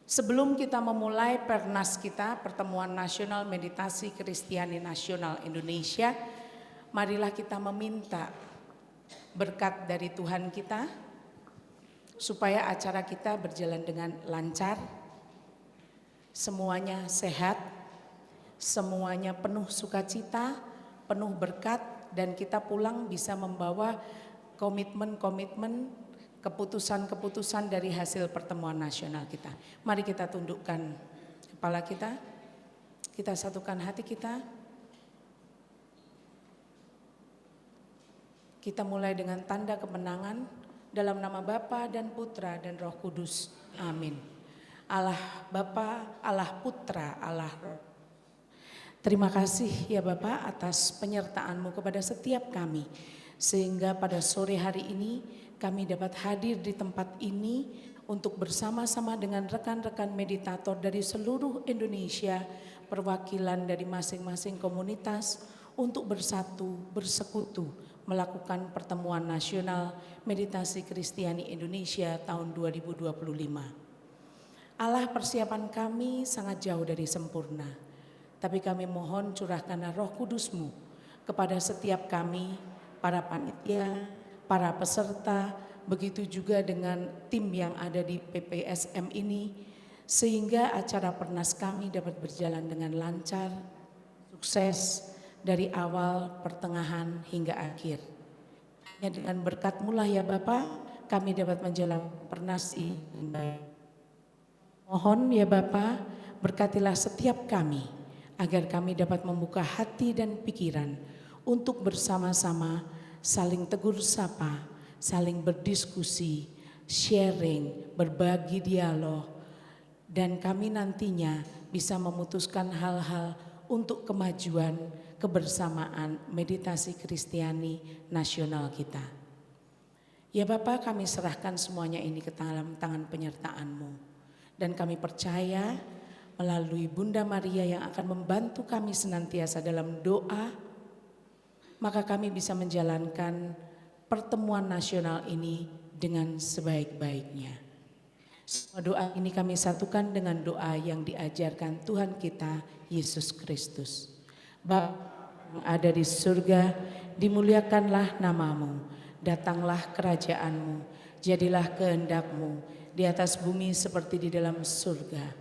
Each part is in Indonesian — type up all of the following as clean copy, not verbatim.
Sebelum kita memulai Pernas kita, Pertemuan Nasional Meditasi Kristiani Nasional Indonesia, marilah kita meminta berkat dari Tuhan kita supaya acara kita berjalan dengan lancar, semuanya sehat, semuanya penuh sukacita, penuh berkat, dan kita pulang bisa membawa komitmen-komitmen, keputusan-keputusan dari hasil pertemuan nasional kita. Mari kita tundukkan kepala kita satukan hati kita. Kita mulai dengan tanda kemenangan dalam nama Bapa dan Putra dan Roh Kudus. Amin. Allah Bapa, Allah Putra, Allah Roh. Terima kasih ya Bapa atas penyertaan-Mu kepada setiap kami. Sehingga pada sore hari ini kami dapat hadir di tempat ini untuk bersama-sama dengan rekan-rekan meditator dari seluruh Indonesia, perwakilan dari masing-masing komunitas untuk bersatu, bersekutu, melakukan pertemuan nasional meditasi Kristiani Indonesia tahun 2025. Allah, persiapan kami sangat jauh dari sempurna, tapi kami mohon curahkanlah Roh Kudus-Mu kepada setiap kami, para panitia, para peserta, begitu juga dengan tim yang ada di PPSM ini, sehingga acara Pernas kami dapat berjalan dengan lancar, sukses dari awal, pertengahan hingga akhir. Hanya dengan berkat-Mu lah ya Bapa, kami dapat menjalankan Pernas ini. Mohon ya Bapa, berkatilah setiap kami agar kami dapat membuka hati dan pikiran untuk bersama-sama saling tegur sapa, saling berdiskusi, sharing, berbagi dialog, dan kami nantinya bisa memutuskan hal-hal untuk kemajuan kebersamaan meditasi Kristiani nasional kita. Ya Bapa, kami serahkan semuanya ini ke dalam tangan penyertaan-Mu, dan kami percaya melalui Bunda Maria yang akan membantu kami senantiasa dalam doa, maka kami bisa menjalankan pertemuan nasional ini dengan sebaik-baiknya. Semua doa ini kami satukan dengan doa yang diajarkan Tuhan kita, Yesus Kristus. Bapa yang ada di surga, dimuliakanlah nama-Mu, datanglah kerajaan-Mu, jadilah kehendak-Mu di atas bumi seperti di dalam surga.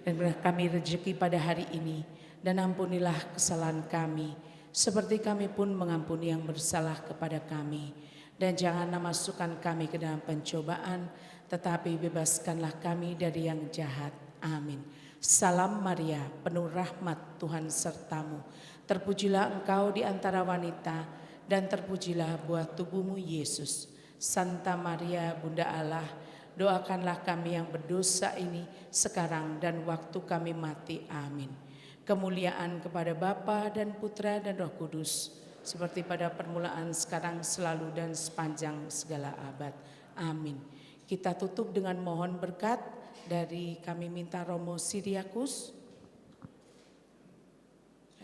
Dan berilah kami rezeki pada hari ini, dan ampunilah kesalahan kami, seperti kami pun mengampuni yang bersalah kepada kami. Dan janganlah masukkan kami ke dalam pencobaan, tetapi bebaskanlah kami dari yang jahat. Amin. Salam Maria, penuh rahmat, Tuhan sertamu. Terpujilah engkau di antara wanita, dan terpujilah buah tubuhmu Yesus. Santa Maria, Bunda Allah, doakanlah kami yang berdosa ini sekarang dan waktu kami mati. Amin. Kemuliaan kepada Bapa dan Putra dan Roh Kudus, seperti pada permulaan, sekarang, selalu, dan sepanjang segala abad. Amin. Kita tutup dengan mohon berkat dari kami minta Romo Siriakus.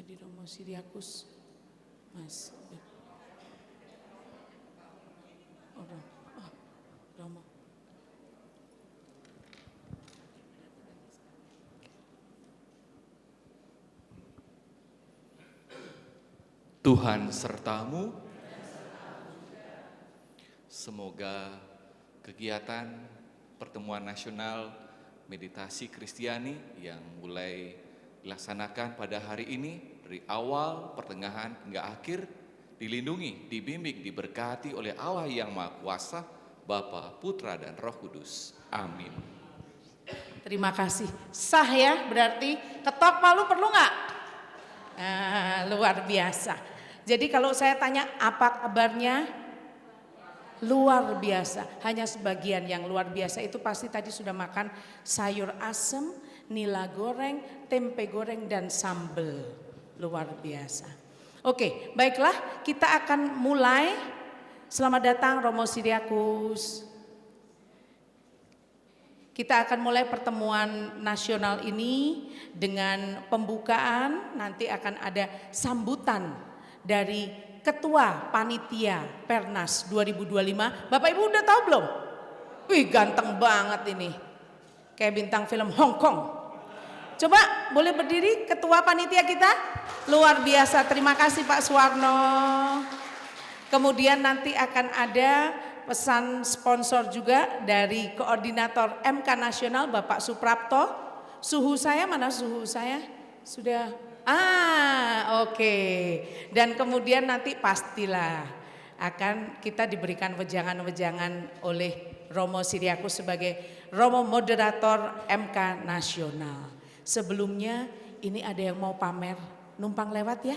Hadir Romo Siriakus, Mas. Romo. Tuhan sertamu. Semoga kegiatan pertemuan nasional meditasi Kristiani yang mulai dilaksanakan pada hari ini dari awal, pertengahan hingga akhir dilindungi, dibimbing, diberkati oleh Allah yang Maha Kuasa, Bapa, Putra, dan Roh Kudus. Amin. Terima kasih. Sah ya, berarti ketok palu perlu nggak? Luar biasa. Jadi kalau saya tanya apa kabarnya? Luar biasa. Hanya sebagian yang luar biasa itu pasti tadi sudah makan sayur asem, nila goreng, tempe goreng, dan sambal. Luar biasa. Oke, baiklah, kita akan mulai. Selamat datang Romo Siriakus. Kita akan mulai pertemuan nasional ini dengan pembukaan, nanti akan ada sambutan dari Ketua Panitia Pernas 2025. Bapak Ibu udah tahu belum? Wih, ganteng banget ini. Kayak bintang film Hong Kong. Coba boleh berdiri ketua panitia kita? Luar biasa, terima kasih Pak Suwarno. Kemudian nanti akan ada pesan sponsor juga dari koordinator MK Nasional Bapak Suprapto. Suhu saya mana suhu saya? Sudah, oke. Dan kemudian nanti pastilah akan kita diberikan wejangan-wejangan oleh Romo Siriakus sebagai Romo Moderator MK Nasional. Sebelumnya ini ada yang mau pamer, numpang lewat ya.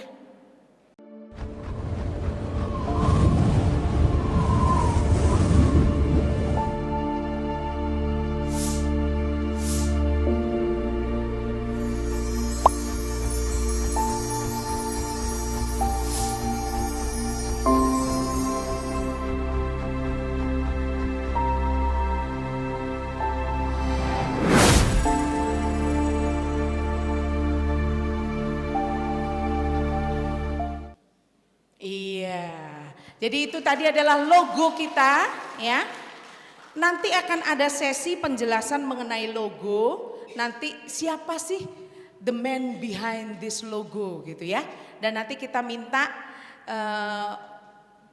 Jadi itu tadi adalah logo kita ya. Nanti akan ada sesi penjelasan mengenai logo. Nanti siapa sih the man behind this logo gitu ya. Dan nanti kita minta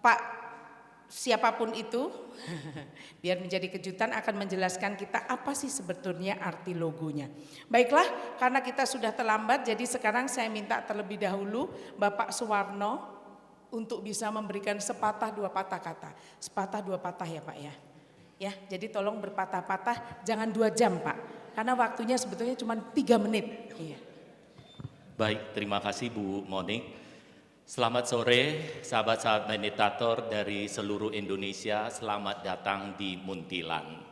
Pak siapapun itu biar menjadi kejutan akan menjelaskan kita apa sih sebetulnya arti logonya. Baiklah, karena kita sudah terlambat jadi sekarang saya minta terlebih dahulu Bapak Suwarno untuk bisa memberikan sepatah dua patah kata. Sepatah dua patah ya Pak ya. Ya, jadi tolong berpatah-patah, jangan 2 jam Pak. Karena waktunya sebetulnya cuma 3 menit. Iya. Baik, terima kasih Bu Monik. Selamat sore sahabat-sahabat meditator dari seluruh Indonesia. Selamat datang di Muntilan.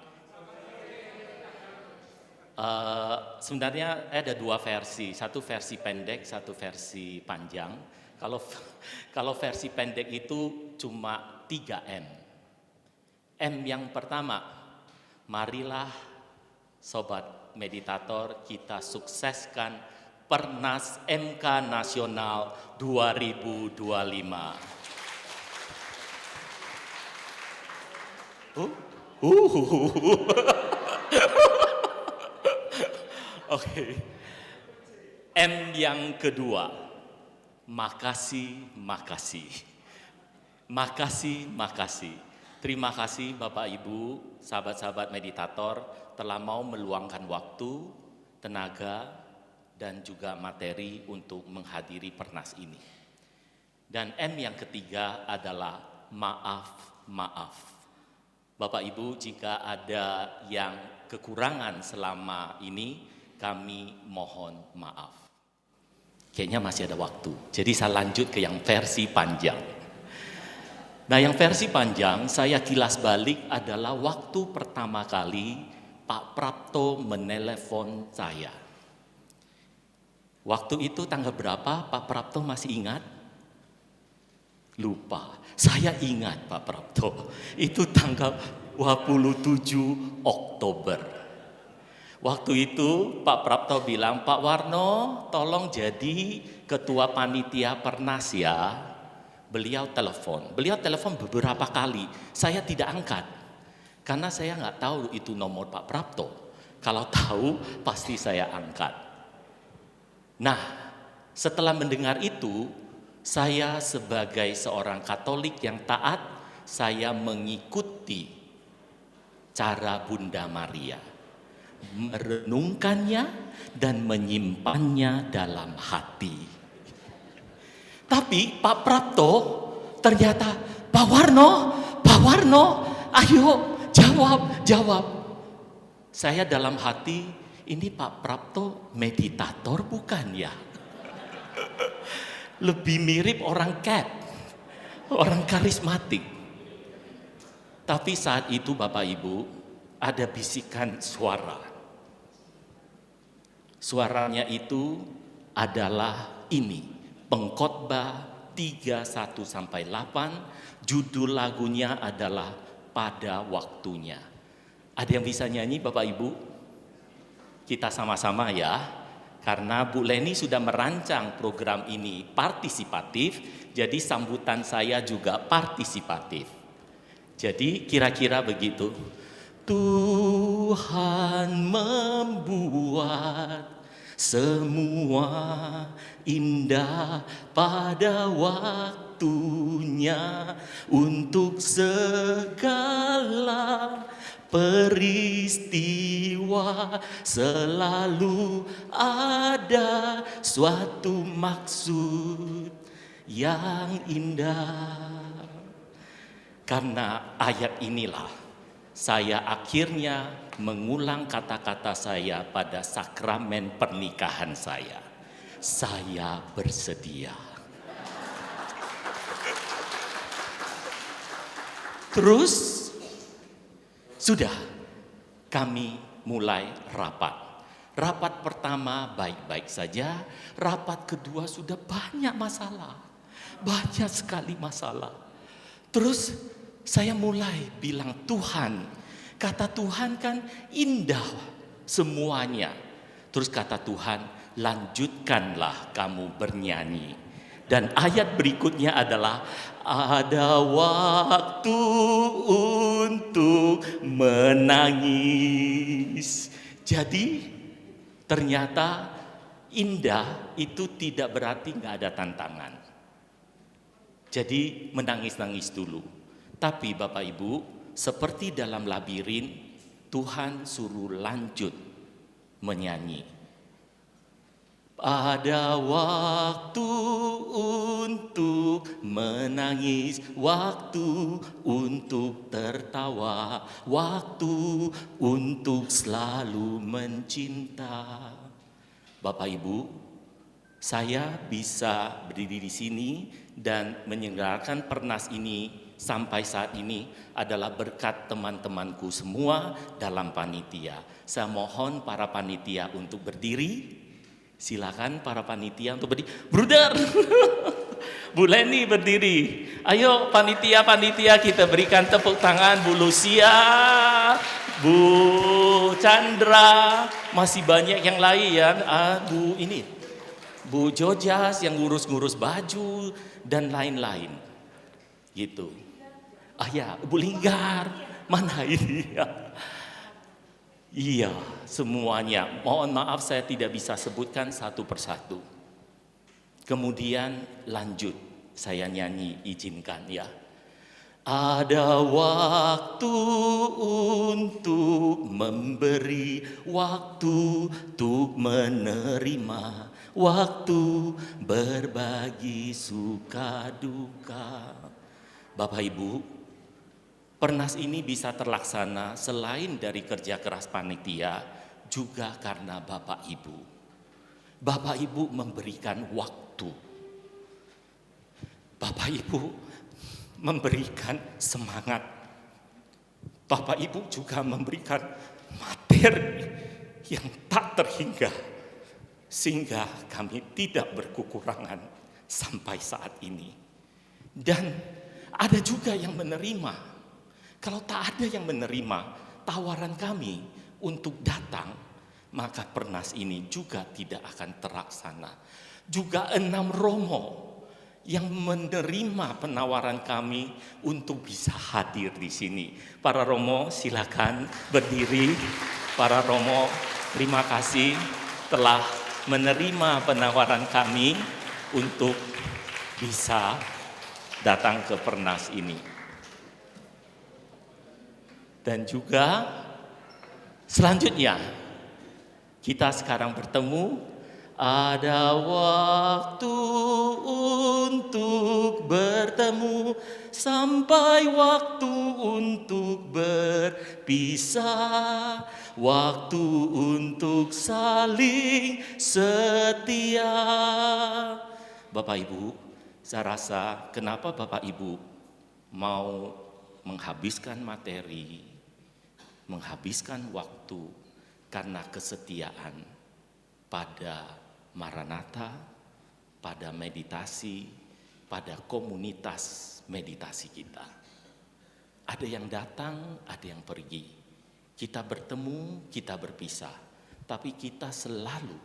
Sebenarnya ada 2 versi, satu versi pendek, satu versi panjang. Kalau versi pendek itu cuma 3M. M yang pertama, marilah sobat meditator kita sukseskan Pernas MK Nasional 2025. Oke. M yang kedua, makasih. Terima kasih Bapak Ibu, sahabat-sahabat meditator telah mau meluangkan waktu, tenaga, dan juga materi untuk menghadiri Pernas ini. Dan M yang ketiga adalah maaf. Bapak Ibu, jika ada yang kekurangan selama ini, kami mohon maaf. Kayaknya masih ada waktu, jadi saya lanjut ke yang versi panjang. Nah, yang versi panjang saya kilas balik adalah waktu pertama kali Pak Prapto menelepon saya. Waktu itu tanggal berapa Pak Prapto masih ingat? Lupa. Saya ingat Pak Prapto, itu tanggal 27 Oktober. Waktu itu Pak Prapto bilang, Pak Warno tolong jadi ketua panitia Pernas ya. Beliau telepon beberapa kali, saya tidak angkat. Karena saya nggak tahu itu nomor Pak Prapto. Kalau tahu pasti saya angkat. Nah, setelah mendengar itu, saya sebagai seorang Katolik yang taat, saya mengikuti cara Bunda Maria. Merenungkannya dan menyimpannya dalam hati. Tapi Pak Prapto ternyata, Pak Warno, ayo jawab. Saya dalam hati, ini Pak Prapto meditator bukan ya? Lebih mirip orang orang karismatik. Tapi saat itu Bapak Ibu, ada bisikan suara. Suaranya itu adalah ini. Pengkhotbah 31-8, judul lagunya adalah Pada Waktunya. Ada yang bisa nyanyi Bapak Ibu? Kita sama-sama ya, karena Bu Leni sudah merancang program ini partisipatif, jadi sambutan saya juga partisipatif. Jadi kira-kira begitu. Tuhan membuat semua indah pada waktunya, untuk segala peristiwa selalu ada suatu maksud yang indah. Karena ayat inilah saya akhirnya mengulang kata-kata saya pada sakramen pernikahan saya. Saya bersedia. Terus sudah kami mulai rapat. Rapat pertama baik-baik saja, rapat kedua sudah banyak masalah. Banyak sekali masalah. Terus saya mulai bilang, Tuhan, kata Tuhan kan indah semuanya. Terus kata Tuhan, lanjutkanlah kamu bernyanyi. Dan ayat berikutnya adalah, ada waktu untuk menangis. Jadi ternyata indah itu tidak berarti nggak ada tantangan. Jadi menangis-nangis dulu. Tapi Bapak Ibu, seperti dalam labirin, Tuhan suruh lanjut menyanyi. Ada waktu untuk menangis, waktu untuk tertawa, waktu untuk selalu mencinta. Bapak Ibu, saya bisa berdiri di sini dan menyelenggarakan Pernas ini sampai saat ini adalah berkat teman-temanku semua dalam panitia. Saya mohon para panitia untuk berdiri. Silakan para panitia untuk berdiri. Bruder, Bu Leni berdiri. Ayo panitia-panitia kita berikan tepuk tangan. Bu Lucia, Bu Chandra, masih banyak yang lain ya. Bu Jojas yang ngurus-ngurus baju dan lain-lain. Gitu. Ya, Bu Linggar, mana ini ya? Iya, semuanya. Mohon maaf saya tidak bisa sebutkan satu persatu. Kemudian lanjut, saya nyanyi, izinkan ya. Ada waktu untuk memberi, waktu untuk menerima, waktu berbagi suka duka. Bapak Ibu, Pernas ini bisa terlaksana selain dari kerja keras panitia, juga karena Bapak Ibu. Bapak Ibu memberikan waktu. Bapak Ibu memberikan semangat. Bapak Ibu juga memberikan materi yang tak terhingga, sehingga kami tidak berkekurangan sampai saat ini. Dan ada juga yang menerima. Kalau tak ada yang menerima tawaran kami untuk datang, maka Pernas ini juga tidak akan terlaksana. Juga 6 romo yang menerima penawaran kami untuk bisa hadir di sini. Para romo silakan berdiri. Para romo, terima kasih telah menerima penawaran kami untuk bisa datang ke Pernas ini. Dan juga selanjutnya kita sekarang bertemu, ada waktu untuk bertemu sampai waktu untuk berpisah, waktu untuk saling setia. Bapak Ibu, saya rasa kenapa Bapak Ibu mau menghabiskan materi, menghabiskan waktu karena kesetiaan pada Maranatha, pada meditasi, pada komunitas meditasi kita. Ada yang datang, ada yang pergi. Kita bertemu, kita berpisah. Tapi kita selalu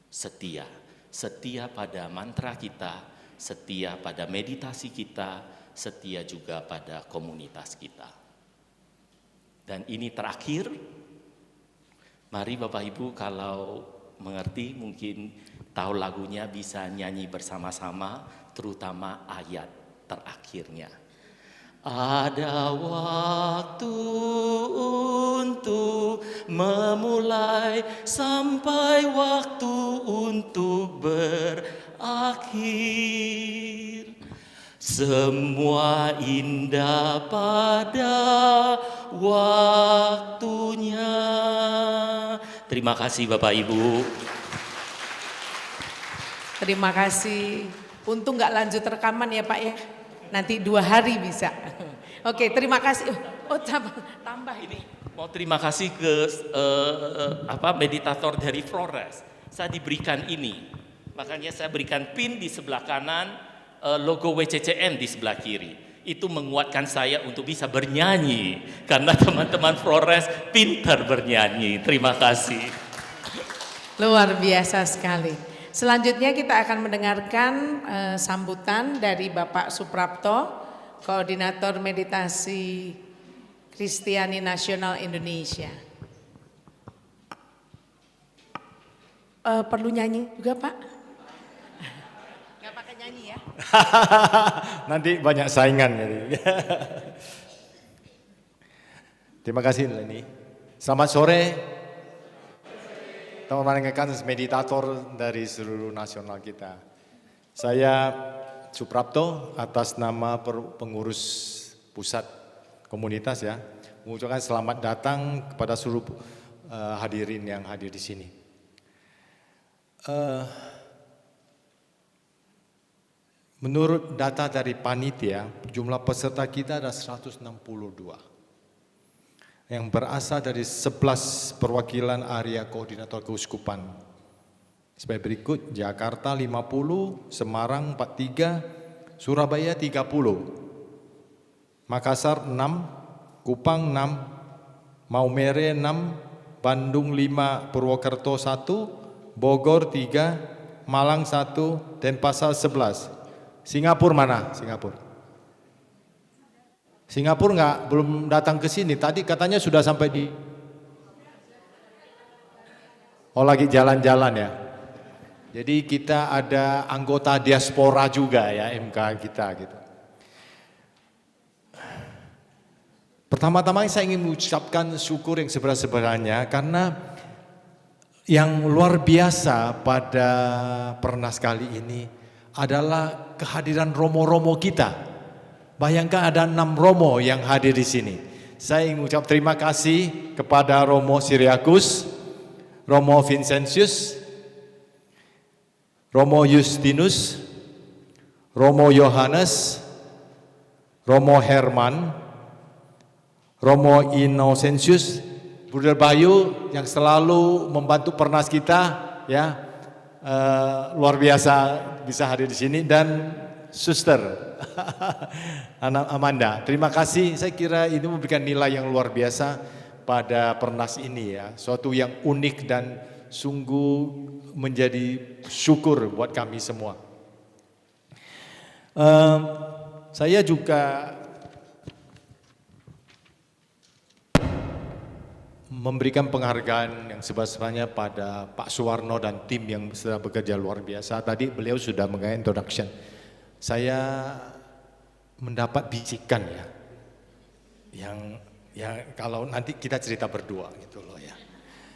setia. Setia pada mantra kita, setia pada meditasi kita, setia juga pada komunitas kita. Dan ini terakhir, mari Bapak Ibu kalau mengerti mungkin tahu lagunya bisa nyanyi bersama-sama, terutama ayat terakhirnya. Ada waktu untuk memulai sampai waktu untuk berakhir. Semua indah pada waktunya. Terima kasih Bapak Ibu. Terima kasih. Untung nggak lanjut rekaman ya Pak ya. Nanti 2 hari bisa. Oke, terima kasih. Oh tambah Ini mau terima kasih ke meditator dari Flores. Saya diberikan ini. Makanya saya berikan pin di sebelah kanan, logo WCCN di sebelah kiri. Itu menguatkan saya untuk bisa bernyanyi karena teman-teman Flores pintar bernyanyi. Terima kasih. Luar biasa sekali. Selanjutnya kita akan mendengarkan sambutan dari Bapak Suprapto, Koordinator Meditasi Kristiani Nasional Indonesia. Perlu nyanyi juga Pak? Nggak pakai nyanyi ya? Nanti banyak saingan jadi. Terima kasih Leni. Selamat sore. Teman-teman rekan meditator dari seluruh nasional kita. Saya Suprapto atas nama pengurus pusat komunitas ya, mengucapkan selamat datang kepada seluruh hadirin yang hadir di sini. Menurut data dari panitia, jumlah peserta kita ada 162. Yang berasal dari 11 perwakilan area koordinator keuskupan. Sebagai berikut, Jakarta 50, Semarang 43, Surabaya 30, Makassar 6, Kupang 6, Maumere 6, Bandung 5, Purwokerto 1, Bogor 3, Malang 1, Denpasar 11. Singapura mana? Singapura belum datang ke sini. Tadi katanya sudah sampai di. Oh lagi jalan-jalan ya. Jadi kita ada anggota diaspora juga ya MK kita gitu. Pertama-tama saya ingin mengucapkan syukur yang sebenar-benarnya karena yang luar biasa pada Pernas kali ini adalah kehadiran romo-romo kita. Bayangkan ada 6 romo yang hadir di sini. Saya ingin mengucap terima kasih kepada Romo Syriakus, Romo Vincentius, Romo Justinus, Romo Yohanes, Romo Herman, Romo Innocentius, Bruder Bayu yang selalu membantu Pernas kita ya. Luar biasa bisa hadir di sini dan Suster Anak Amanda, terima kasih. Saya kira ini memberikan nilai yang luar biasa pada Pernas ini ya, suatu yang unik dan sungguh menjadi syukur buat kami semua. Saya juga memberikan penghargaan yang sebesar-besarnya pada Pak Suwarno dan tim yang sudah bekerja luar biasa. Tadi beliau sudah mengenai introduction. Saya mendapat bisikan ya, yang kalau nanti kita cerita berdua gitu loh ya.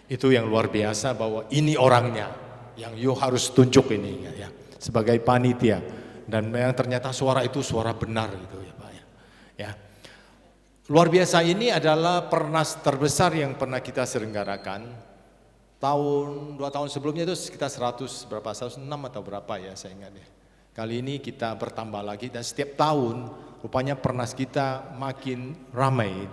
Itu yang luar biasa bahwa ini orangnya yang you harus tunjuk ini ya, sebagai panitia dan yang ternyata suara itu suara benar gitu ya Pak ya. Ya. Luar biasa ini adalah Pernas terbesar yang pernah kita selenggarakan. 2 tahun sebelumnya itu sekitar 106 atau berapa ya saya ingat ya. Kali ini kita bertambah lagi dan setiap tahun rupanya Pernas kita makin ramai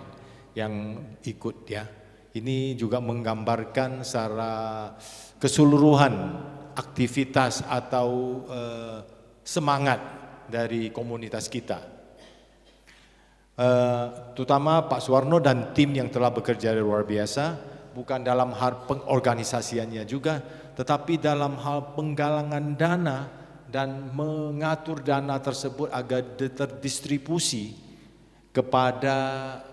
yang ikut ya. Ini juga menggambarkan secara keseluruhan aktivitas atau semangat dari komunitas kita. Terutama Pak Suwarno dan tim yang telah bekerja luar biasa, bukan dalam hal pengorganisasiannya juga, tetapi dalam hal penggalangan dana dan mengatur dana tersebut agar terdistribusi kepada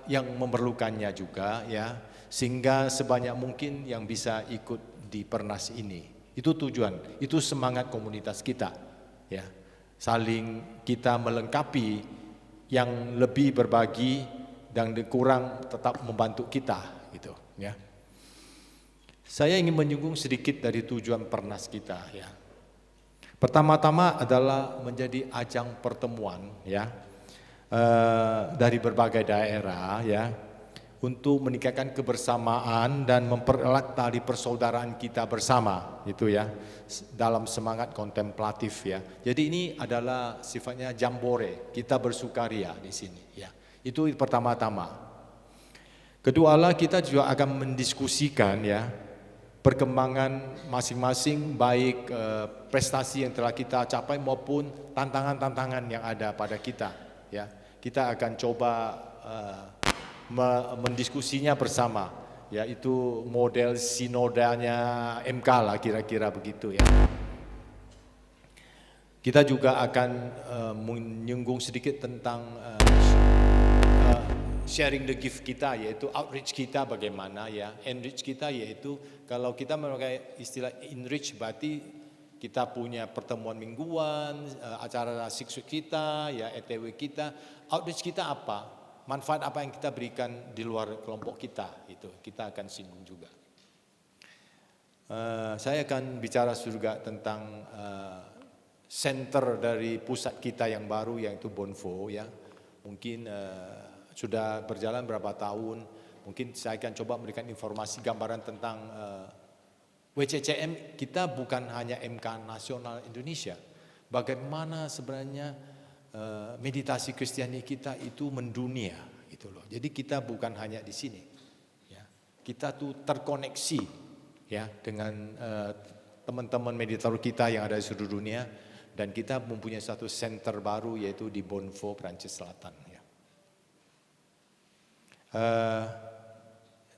yang memerlukannya juga ya, sehingga sebanyak mungkin yang bisa ikut di Pernas ini. Itu tujuan, itu semangat komunitas kita ya. Saling kita melengkapi, yang lebih berbagi dan kurang tetap membantu kita gitu ya. Saya ingin menyinggung sedikit dari tujuan Pernas kita ya. Pertama-tama adalah menjadi ajang pertemuan ya, dari berbagai daerah ya, untuk meningkatkan kebersamaan dan mempererat tali persaudaraan kita bersama itu ya, dalam semangat kontemplatif ya. Jadi ini adalah sifatnya jambore, kita bersukaria di sini ya. Itu pertama-tama. Kedualah, kita juga akan mendiskusikan ya perkembangan masing-masing, baik prestasi yang telah kita capai maupun tantangan-tantangan yang ada pada kita ya. Kita akan coba mendiskusinya bersama, yaitu model sinodanya MK lah kira-kira begitu ya. Kita juga akan menyinggung sedikit tentang sharing the gift kita, yaitu outreach kita bagaimana ya, enrich kita, yaitu kalau kita memakai istilah enrich berarti kita punya pertemuan mingguan, acara siksuk kita ya, ETW kita. Outreach kita apa? Manfaat apa yang kita berikan di luar kelompok kita, itu kita akan singgung juga. Saya akan bicara juga tentang center dari pusat kita yang baru, yaitu Bonfo ya. Mungkin sudah berjalan berapa tahun, mungkin saya akan coba memberikan informasi gambaran tentang WCCM kita bukan hanya MK Nasional Indonesia. Bagaimana sebenarnya meditasi Kristiani kita itu mendunia gitu loh. Jadi kita bukan hanya di sini ya. Kita tuh terkoneksi ya dengan teman-teman meditator kita yang ada di seluruh dunia, dan kita mempunyai satu center baru yaitu di Bonfo, Prancis Selatan ya.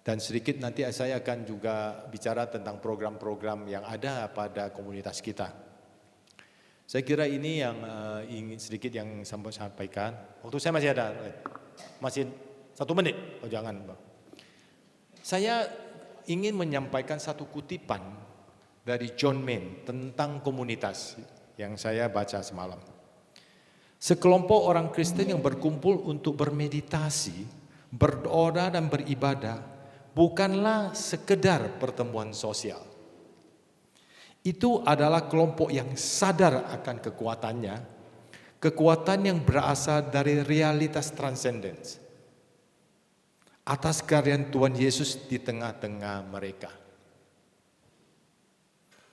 Dan sedikit nanti saya akan juga bicara tentang program-program yang ada pada komunitas kita. Saya kira ini yang ingin sedikit yang sampaikan. Waktu saya masih ada, masih 1 menit. Oh jangan, Bang. Saya ingin menyampaikan satu kutipan dari John Main tentang komunitas yang saya baca semalam. Sekelompok orang Kristen yang berkumpul untuk bermeditasi, berdoa dan beribadah bukanlah sekedar pertemuan sosial. Itu adalah kelompok yang sadar akan kekuatannya, kekuatan yang berasal dari realitas transcendence atas karya Tuhan Yesus di tengah-tengah mereka.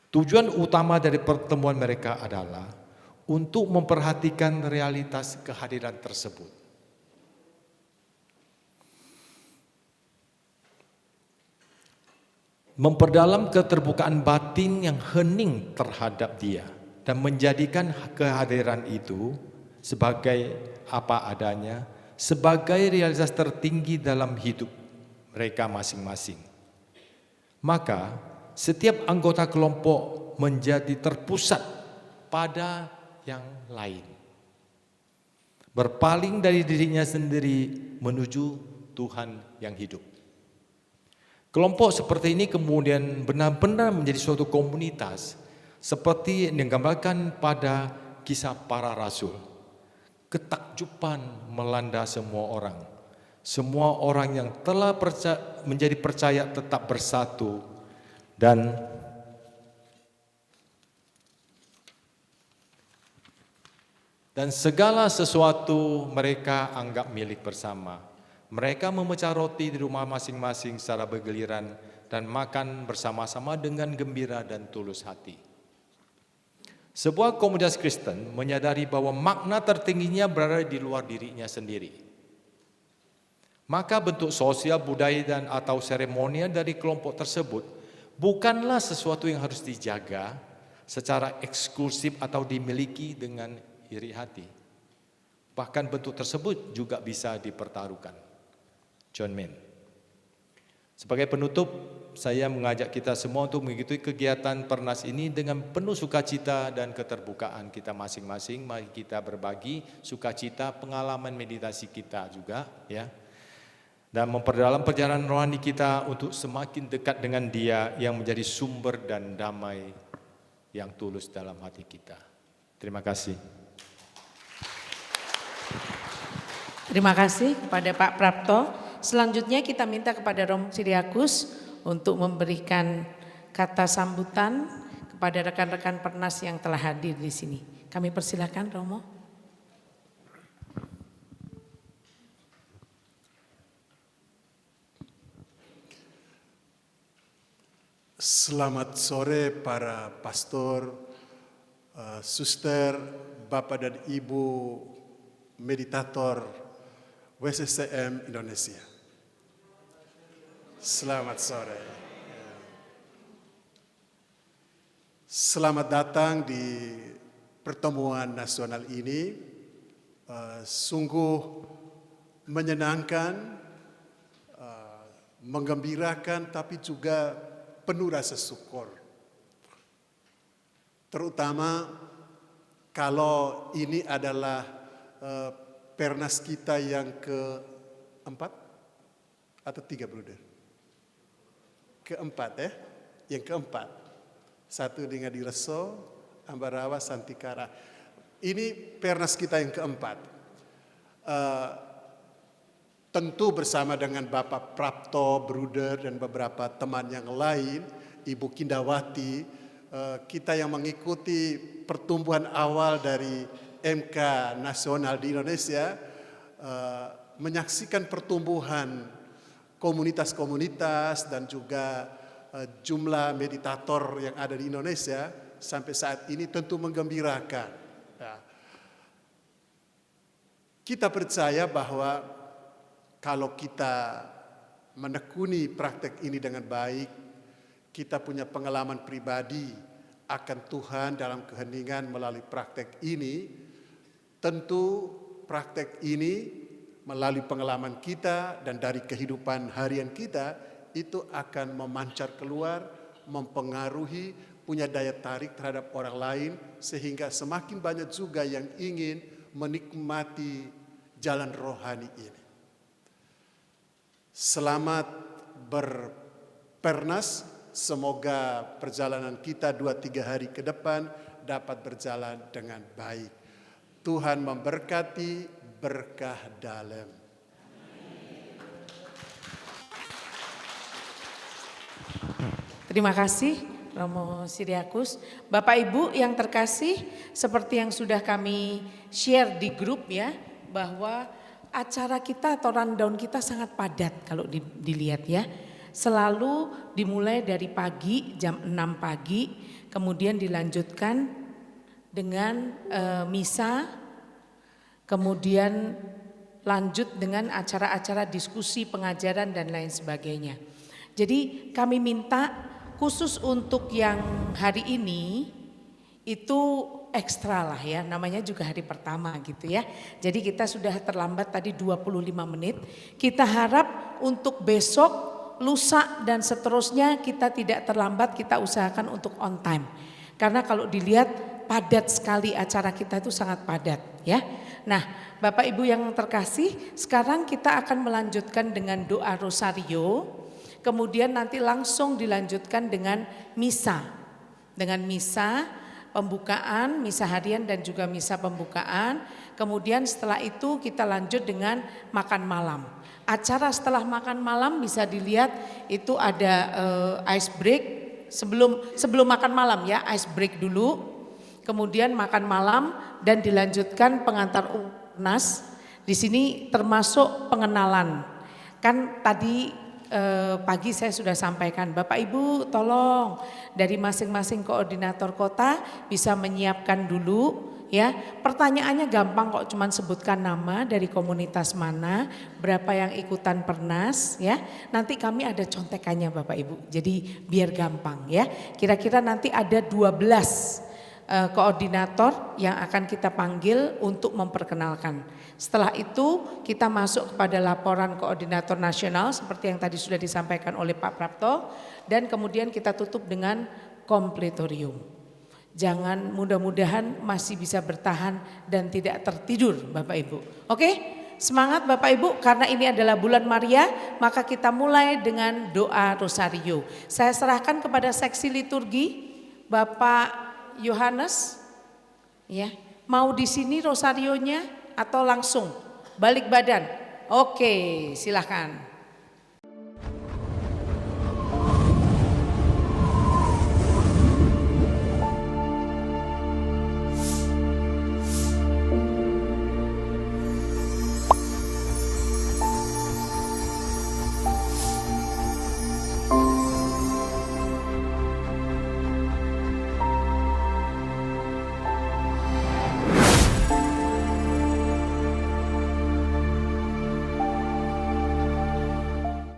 Tujuan utama dari pertemuan mereka adalah untuk memperhatikan realitas kehadiran tersebut. Memperdalam keterbukaan batin yang hening terhadap dia dan menjadikan kehadiran itu sebagai apa adanya, sebagai realitas tertinggi dalam hidup mereka masing-masing. Maka setiap anggota kelompok menjadi terpusat pada yang lain, berpaling dari dirinya sendiri menuju Tuhan yang hidup. Kelompok seperti ini kemudian benar-benar menjadi suatu komunitas seperti yang digambarkan pada kisah para rasul. Ketakjuban melanda semua orang. Semua orang yang telah menjadi percaya tetap bersatu dan segala sesuatu mereka anggap milik bersama. Mereka memecah roti di rumah masing-masing secara bergiliran dan makan bersama-sama dengan gembira dan tulus hati. Sebuah komunitas Kristen menyadari bahwa makna tertingginya berada di luar dirinya sendiri. Maka bentuk sosial, budaya dan atau seremonial dari kelompok tersebut bukanlah sesuatu yang harus dijaga secara eksklusif atau dimiliki dengan iri hati. Bahkan bentuk tersebut juga bisa dipertaruhkan. John Main. Sebagai penutup, saya mengajak kita semua untuk mengikuti kegiatan Pernas ini dengan penuh sukacita dan keterbukaan kita masing-masing. Mari kita berbagi sukacita pengalaman meditasi kita juga, ya. Dan memperdalam perjalanan rohani kita untuk semakin dekat dengan Dia yang menjadi sumber dan damai yang tulus dalam hati kita. Terima kasih. Terima kasih kepada Pak Prapto. Selanjutnya kita minta kepada Romo Siriakus untuk memberikan kata sambutan kepada rekan-rekan Pernas yang telah hadir di sini. Kami persilakan Romo. Selamat sore para pastor, suster, Bapak dan Ibu meditator WCCM Indonesia. Selamat sore. Selamat datang di pertemuan nasional ini. Sungguh menyenangkan, menggembirakan, tapi juga penuh rasa syukur. Terutama kalau ini adalah Pernas kita yang keempat atau 3 Bruder? Keempat ya, yang keempat. Satu dengan di Reso, Ambarawa, Santikara. Ini Pernas kita yang keempat. Tentu bersama dengan Bapak Prapto, Bruder dan beberapa teman yang lain, Ibu Kindawati, kita yang mengikuti pertumbuhan awal dari MK nasional di Indonesia, menyaksikan pertumbuhan komunitas-komunitas dan juga jumlah meditator yang ada di Indonesia sampai saat ini tentu menggembirakan. Kita percaya bahwa kalau kita menekuni praktek ini dengan baik, kita punya pengalaman pribadi akan Tuhan dalam keheningan melalui praktek ini, tentu praktek ini melalui pengalaman kita dan dari kehidupan harian kita itu akan memancar keluar, mempengaruhi, punya daya tarik terhadap orang lain sehingga semakin banyak juga yang ingin menikmati jalan rohani ini. Selamat berpernas, semoga perjalanan kita 2-3 hari ke depan dapat berjalan dengan baik. Tuhan memberkati, berkah dalam. Terima kasih Romo Siriakus. Bapak Ibu yang terkasih, seperti yang sudah kami share di grup ya, bahwa acara kita atau rundown kita sangat padat kalau dilihat ya. Selalu dimulai dari pagi jam 6 pagi, kemudian dilanjutkan dengan misa, kemudian lanjut dengan acara-acara diskusi, pengajaran dan lain sebagainya. Jadi kami minta khusus untuk yang hari ini itu ekstra lah ya, namanya juga hari pertama gitu ya. Jadi kita sudah terlambat tadi 25 menit. Kita harap untuk besok, lusa dan seterusnya kita tidak terlambat, kita usahakan untuk on time. Karena kalau dilihat padat sekali acara kita itu sangat padat ya. Nah Bapak Ibu yang terkasih, sekarang kita akan melanjutkan dengan doa rosario. Kemudian nanti langsung dilanjutkan dengan misa. Dengan misa pembukaan, misa harian dan juga misa pembukaan. Kemudian setelah itu kita lanjut dengan makan malam. Acara setelah makan malam bisa dilihat itu ada ice break sebelum makan malam ya, ice break dulu. Kemudian makan malam dan dilanjutkan pengantar Pernas. Di sini termasuk pengenalan. Kan tadi pagi saya sudah sampaikan, Bapak Ibu tolong dari masing-masing koordinator kota bisa menyiapkan dulu ya. Pertanyaannya gampang kok, cuman sebutkan nama dari komunitas mana, berapa yang ikutan Pernas ya. Nanti kami ada contekannya Bapak Ibu. Jadi biar gampang ya. Kira-kira nanti ada 12 koordinator yang akan kita panggil untuk memperkenalkan. Setelah itu kita masuk kepada laporan koordinator nasional seperti yang tadi sudah disampaikan oleh Pak Prapto, dan kemudian kita tutup dengan kompletorium. Jangan, mudah-mudahan masih bisa bertahan dan tidak tertidur Bapak Ibu. Oke? Semangat Bapak Ibu, karena ini adalah bulan Maria, maka kita mulai dengan doa rosario. Saya serahkan kepada seksi liturgi Bapak Yohanes, ya, mau di sini rosarionya atau langsung balik badan? Oke, silakan.